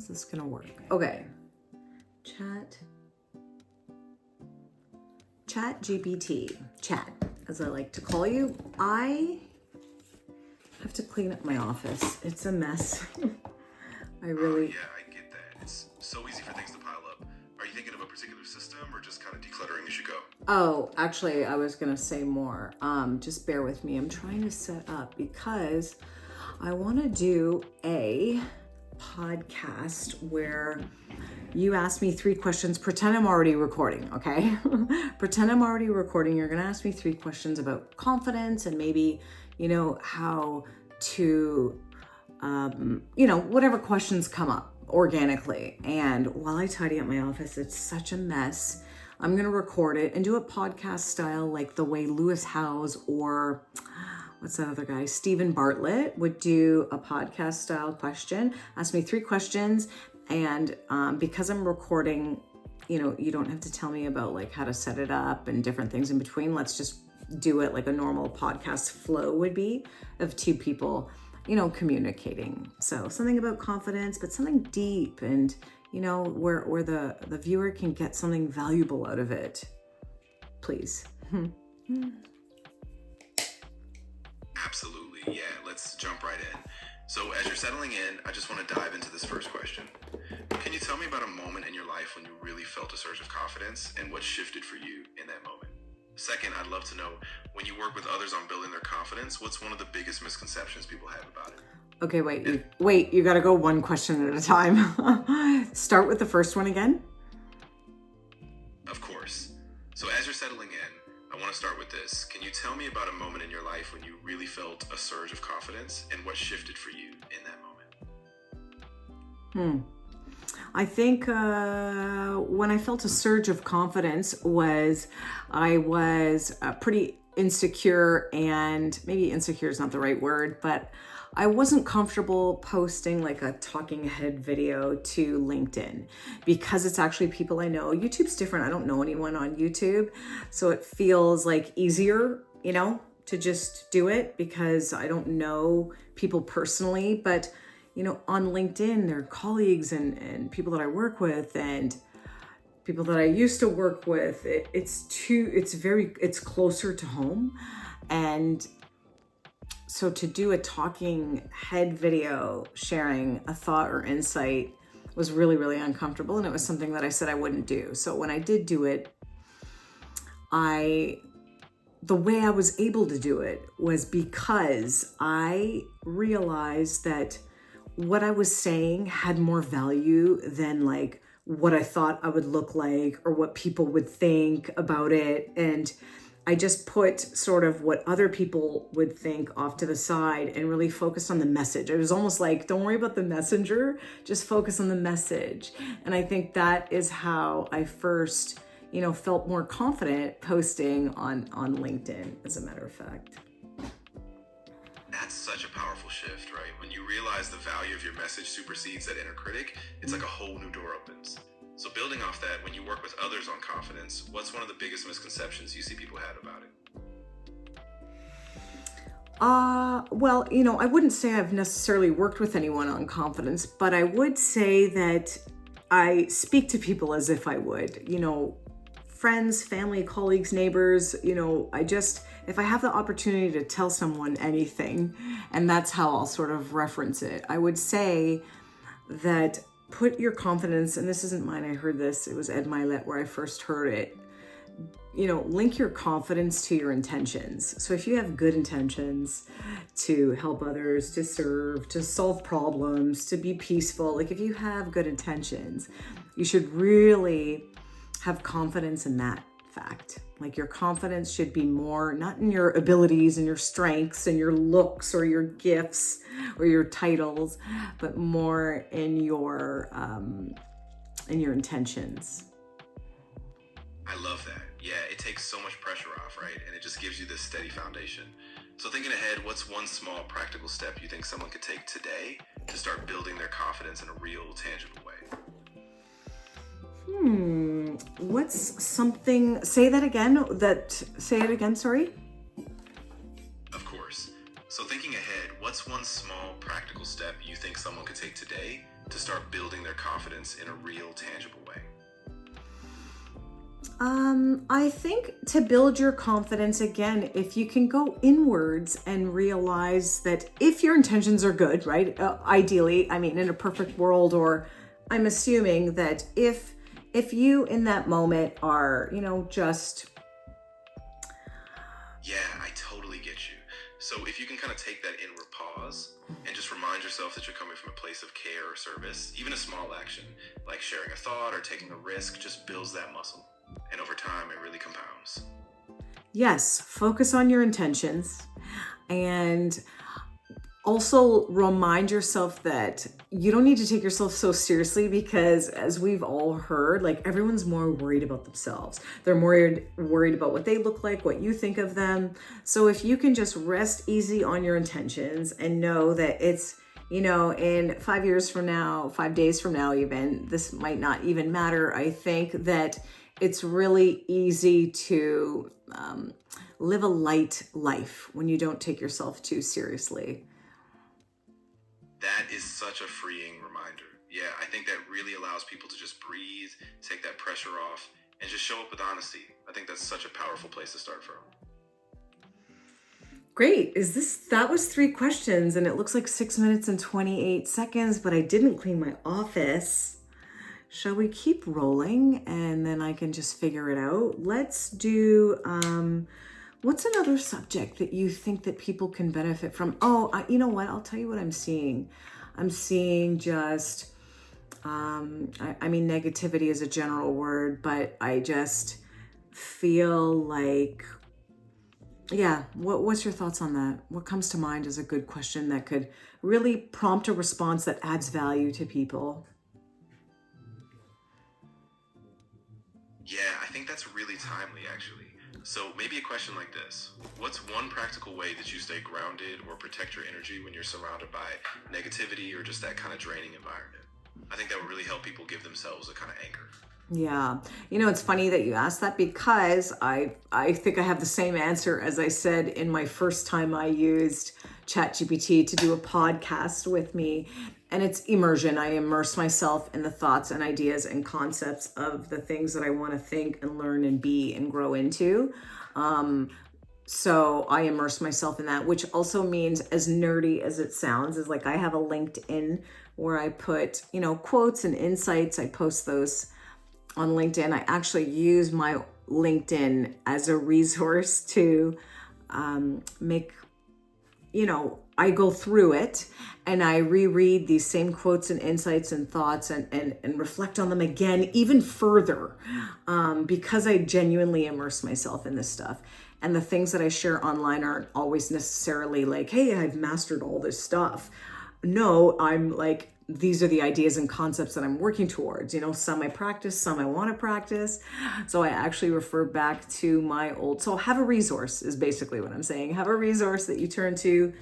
this gonna work? Okay. Chat GPT, chat, as I like to call you. I have to clean up my office. It's a mess. I really... Yeah, I get that. It's so easy for things to pile up. Are you thinking of a particular system or just kind of decluttering as you go? Oh, actually, I was gonna say more. Just bear with me. I'm trying to set up because I want to do a podcast where you ask me 3 questions. Pretend I'm already recording, okay? Pretend I'm already recording. You're gonna ask me 3 questions about confidence and maybe, how to, whatever questions come up organically. And while I tidy up my office, it's such a mess. I'm gonna record it and do it podcast style, like the way Lewis Howes or what's that other guy? Stephen Bartlett would do a podcast style question. Ask me 3 questions. And because I'm recording, you don't have to tell me about like how to set it up and different things in between. Let's just do it like a normal podcast flow would be of 2 people, communicating. So something about confidence, but something deep and, where the viewer can get something valuable out of it. Please. Absolutely. Yeah, let's jump right in. So as you're settling in, I just want to dive into this first question. Can you tell me about a moment in your life when you really felt a surge of confidence and what shifted for you in that moment? Second, I'd love to know, when you work with others on building their confidence, what's one of the biggest misconceptions people have about it? Okay, wait, you got to go one question at a time. Start with the first one again. Of course. So as you're settling in, I want to start with this. Can you tell me about a moment in your life when you really felt a surge of confidence and what shifted for you in that moment? I think when I felt a surge of confidence I was pretty insecure, and maybe insecure is not the right word, but I wasn't comfortable posting like a talking head video to LinkedIn because it's actually people I know. YouTube's different. I don't know anyone on YouTube. So it feels like easier, to just do it because I don't know people personally. But, on LinkedIn, there are colleagues and people that I work with and people that I used to work with. It's closer to home. And so to do a talking head video sharing a thought or insight was really, really uncomfortable. And it was something that I said I wouldn't do. So when I did do it, the way I was able to do it was because I realized that what I was saying had more value than like what I thought I would look like or what people would think about it. And I just put sort of what other people would think off to the side and really focused on the message. It was almost like, don't worry about the messenger, just focus on the message. And I think that is how I first, felt more confident posting on LinkedIn, as a matter of fact. That's such a powerful shift, right? When you realize the value of your message supersedes that inner critic, it's like a whole new door opens. So building off that, when you work with others on confidence, what's one of the biggest misconceptions you see people have about it? Well, I wouldn't say I've necessarily worked with anyone on confidence, but I would say that I speak to people as if I would, friends, family, colleagues, neighbors, if I have the opportunity to tell someone anything, and that's how I'll sort of reference it, I would say that put your confidence, and this isn't mine, I heard this, it was Ed Milet where I first heard it, link your confidence to your intentions. So if you have good intentions to help others, to serve, to solve problems, to be peaceful, like if you have good intentions, you should really have confidence in that fact. Like your confidence should be more, not in your abilities and your strengths and your looks or your gifts or your titles, but more in your intentions. I love that. Yeah, it takes so much pressure off, right? And it just gives you this steady foundation. So thinking ahead, what's one small practical step you think someone could take today to start building their confidence in a real, tangible way? What's something, say it again, sorry? Of course. So thinking ahead, what's one small practical step you think someone could take today to start building their confidence in a real, tangible way? I think to build your confidence, again, if you can go inwards and realize that if your intentions are good, right? Ideally, I mean, in a perfect world, or I'm assuming that if you in that moment are, just Yeah, I totally get you. So if you can kind of take that inward pause and just remind yourself that you're coming from a place of care or service, even a small action, like sharing a thought or taking a risk, just builds that muscle. And over time, it really compounds. yes, focus on your intentions, and also remind yourself that you don't need to take yourself so seriously, because as we've all heard, like, everyone's more worried about themselves. They're more worried about what they look like, what you think of them. So if you can just rest easy on your intentions and know that it's, in 5 years from now, 5 days from now, even, this might not even matter. I think that it's really easy to live a light life when you don't take yourself too seriously. That is such a freeing reminder. Yeah, I think that really allows people to just breathe, take that pressure off, and just show up with honesty. I think that's such a powerful place to start from. Great. That was 3 questions, and it looks like 6 minutes and 28 seconds, but I didn't clean my office. Shall we keep rolling and then I can just figure it out? Let's do, what's another subject that you think that people can benefit from? Oh, you know what? I'll tell you what I'm seeing. I'm seeing just, I mean, negativity is a general word, but I just feel like, yeah, what's your thoughts on that? What comes to mind as a good question that could really prompt a response that adds value to people? Yeah, I think that's really timely, actually. So maybe a question like this. What's one practical way that you stay grounded or protect your energy when you're surrounded by negativity or just that kind of draining environment? I think that would really help people give themselves a kind of anchor. Yeah. It's funny that you asked that, because I think I have the same answer as I said in my first time I used ChatGPT to do a podcast with me. And it's immersion. I immerse myself in the thoughts and ideas and concepts of the things that I want to think and learn and be and grow into. So I immerse myself in that, which also means, as nerdy as it sounds, is like I have a LinkedIn where I put, quotes and insights. I post those on LinkedIn. I actually use my LinkedIn as a resource to make, I go through it and I reread these same quotes and insights and thoughts and reflect on them again, even further, because I genuinely immerse myself in this stuff. And the things that I share online aren't always necessarily like, hey, I've mastered all this stuff. No, I'm like, these are the ideas and concepts that I'm working towards. Some I practice, some I want to practice. So I actually refer back to my so have a resource is basically what I'm saying. Have a resource that you turn to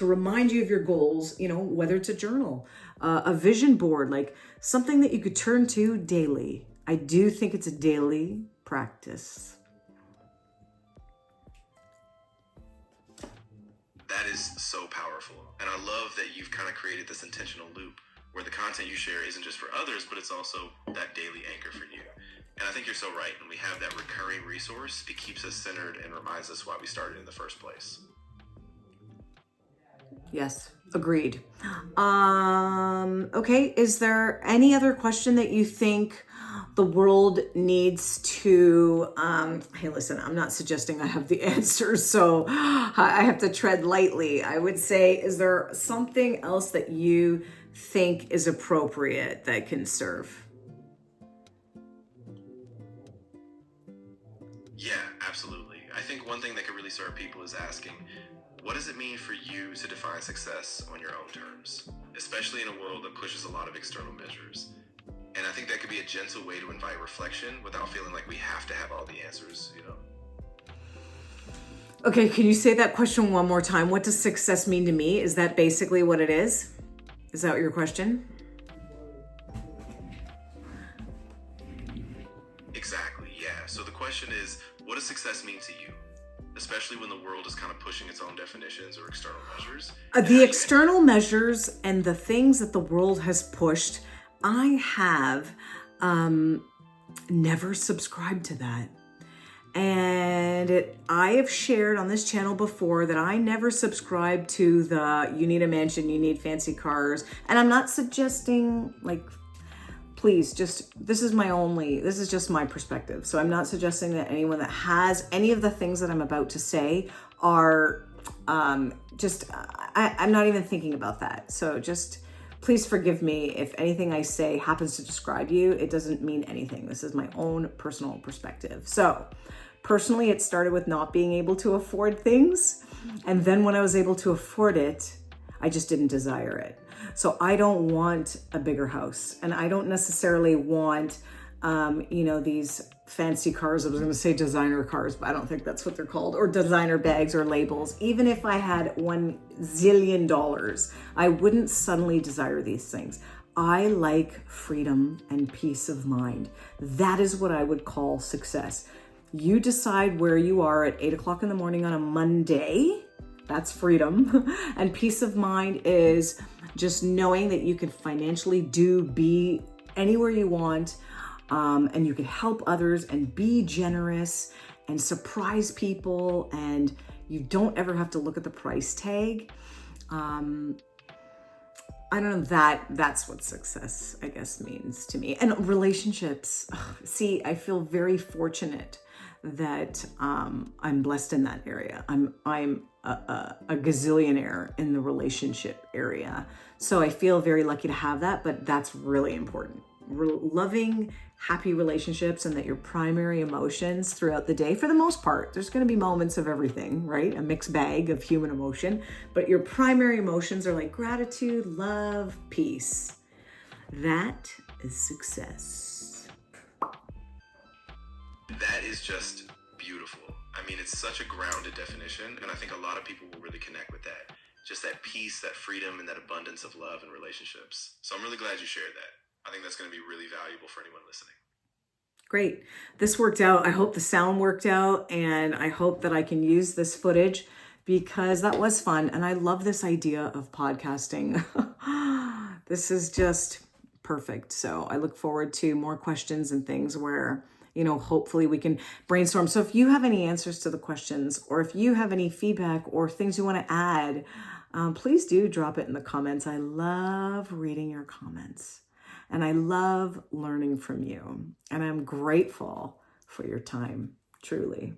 remind you of your goals, whether it's a journal, a vision board, like something that you could turn to daily. I do think it's a daily practice. That is so powerful. And I love that you've kind of created this intentional loop where the content you share isn't just for others, but it's also that daily anchor for you. And I think you're so right. When we have that recurring resource, it keeps us centered and reminds us why we started in the first place. Yes, agreed. Okay, is there any other question that you think the world needs to, hey, listen, I'm not suggesting I have the answers, so I have to tread lightly. I would say, is there something else that you think is appropriate that can serve? Yeah, absolutely. I think one thing that could really serve people is asking, what does it mean for you to define success on your own terms, especially in a world that pushes a lot of external measures? And I think that could be a gentle way to invite reflection without feeling like we have to have all the answers, Okay, can you say that question one more time? What does success mean to me? Is that basically what it is? Is that your question? Exactly, yeah. So the question is, what does success mean to you? especially when the world is kind of pushing its own definitions or external measures? The external measures and the things that the world has pushed, I have never subscribed to that. And I have shared on this channel before that I never subscribed to the you need a mansion, you need fancy cars. And I'm not suggesting, like, please, this is just my perspective. So I'm not suggesting that anyone that has any of the things that I'm about to say are I'm not even thinking about that. So just please forgive me if anything I say happens to describe you. It doesn't mean anything. This is my own personal perspective. So personally, it started with not being able to afford things. And then when I was able to afford it, I just didn't desire it. So I don't want a bigger house, and I don't necessarily want, these fancy cars. I was going to say designer cars, but I don't think that's what they're called, or designer bags or labels. Even if I had $1 zillion, I wouldn't suddenly desire these things. I like freedom and peace of mind. That is what I would call success. You decide where you are at 8 o'clock in the morning on a Monday. That's freedom. And peace of mind is just knowing that you can financially be anywhere you want, and you can help others and be generous and surprise people, and you don't ever have to look at the price tag. I don't know, that's what success, I guess, means to me. And relationships. See, I feel very fortunate that I'm blessed in that area. I'm a gazillionaire in the relationship area. So I feel very lucky to have that, but that's really important. Loving, happy relationships, and that your primary emotions throughout the day, for the most part, there's going to be moments of everything, right? A mixed bag of human emotion, but your primary emotions are like gratitude, love, peace. That is success. That is just beautiful. I mean, it's such a grounded definition, and I think a lot of people will really connect with that. Just that peace, that freedom, and that abundance of love and relationships. So I'm really glad you shared that. I think that's going to be really valuable for anyone listening. Great. This worked out. I hope the sound worked out, and I hope that I can use this footage because that was fun. And I love this idea of podcasting. This is just perfect. So I look forward to more questions and things where, hopefully we can brainstorm. So if you have any answers to the questions, or if you have any feedback or things you want to add, please do drop it in the comments. I love reading your comments. And I love learning from you. And I'm grateful for your time, truly.